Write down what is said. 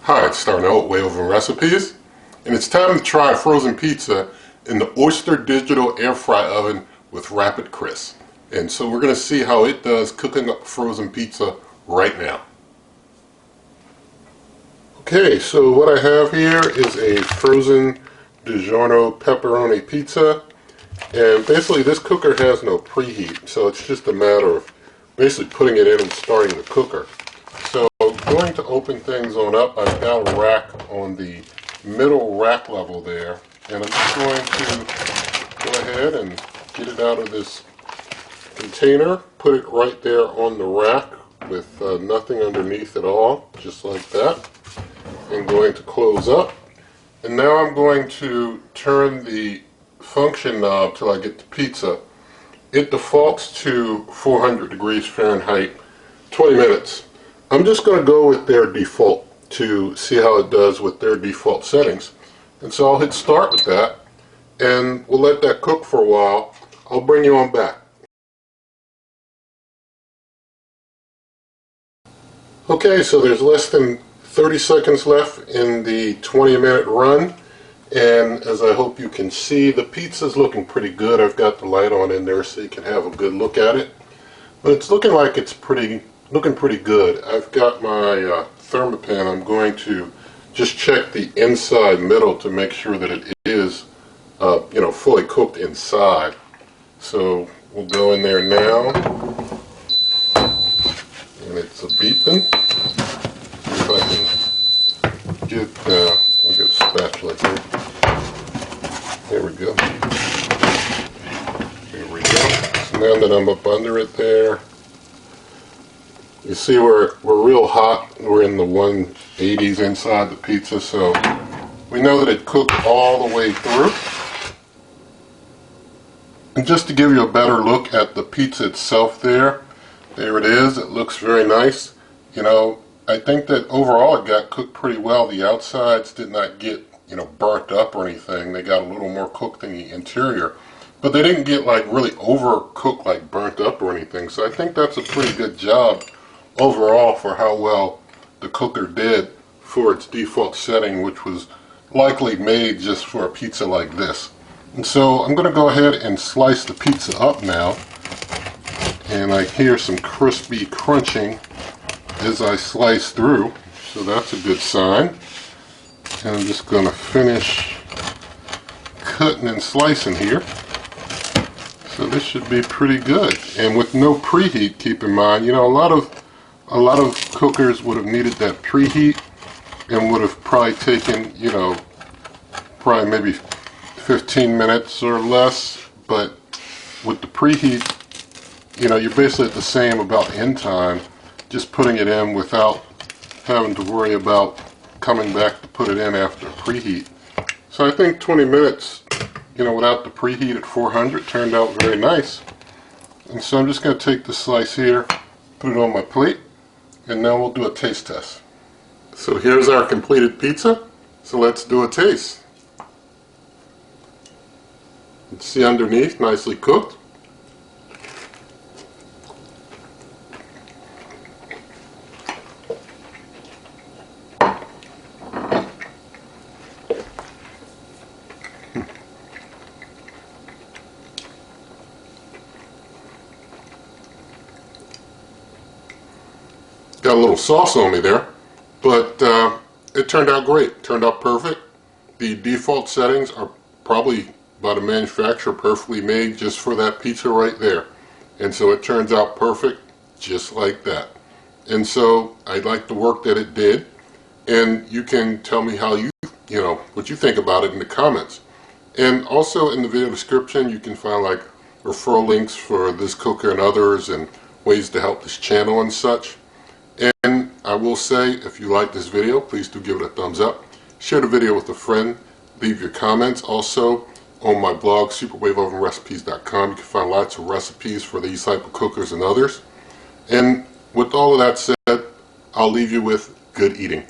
Hi, it's Starnell with Oven Recipes, and it's time to try frozen pizza in the Oster digital air fry oven with RapidCrisp. And so we're going to see how it does cooking up frozen pizza right now. Okay, so what I have here is a frozen DiGiorno pepperoni pizza, and basically this cooker has no preheat, so it's just a matter of basically putting it in and starting the cooker. So going to open things on up, I've got a rack on the middle rack level there, and I'm just going to go ahead and get it out of this container, put it right there on the rack with nothing underneath at all, just like that. I'm going to close up, and now I'm going to turn the function knob till I get the pizza. It defaults to 400 degrees Fahrenheit, 20 minutes. I'm just going to go with their default to see how it does with their default settings. And so I'll hit start with that, and we'll let that cook for a while. I'll bring you on back. Okay, so there's less than 30 seconds left in the 20-minute run, and as I hope you can see, the pizza's looking pretty good. I've got the light on in there so you can have a good look at it. But it's looking like it's looking pretty good. I've got my thermopan. I'm going to just check the inside middle to make sure that it is fully cooked inside. So we'll go in there now, and it's a beeping. If I can get I'll get a spatula here. There we go. Here we go. So now that I'm up under it there, you see we're real hot. We're in the 180s inside the pizza, so we know that it cooked all the way through. And just to give you a better look at the pizza itself there it is. It looks very nice. You know, I think that overall it got cooked pretty well. The outsides did not get, burnt up or anything. They got a little more cooked than the interior. But they didn't get like really overcooked, like burnt up or anything. So I think that's a pretty good job overall for how well the cooker did for its default setting, which was likely made just for a pizza like this. And so I'm going to go ahead and slice the pizza up now, and I hear some crispy crunching as I slice through, so that's a good sign. And I'm just going to finish cutting and slicing here. So this should be pretty good, and with no preheat. Keep in mind, a lot of cookers would have needed that preheat and would have probably taken, probably maybe 15 minutes or less. But with the preheat, you're basically at the same about end time, just putting it in without having to worry about coming back to put it in after preheat. So I think 20 minutes, without the preheat at 400 turned out very nice. And so I'm just going to take the slice here, put it on my plate, and now we'll do a taste test. So here's our completed pizza. So let's do a taste. Let's see underneath, nicely cooked. Got a little sauce on me there, but it turned out great. It turned out perfect. The default settings are probably by the manufacturer perfectly made just for that pizza right there. And so it turns out perfect just like that. And so I like the work that it did. And you can tell me how what you think about it in the comments. And also in the video description you can find like referral links for this cooker and others and ways to help this channel and such. And I will say, if you like this video, please do give it a thumbs up. Share the video with a friend. Leave your comments. Also, on my blog, superwaveovenrecipes.com, you can find lots of recipes for these type of cookers and others. And with all of that said, I'll leave you with good eating.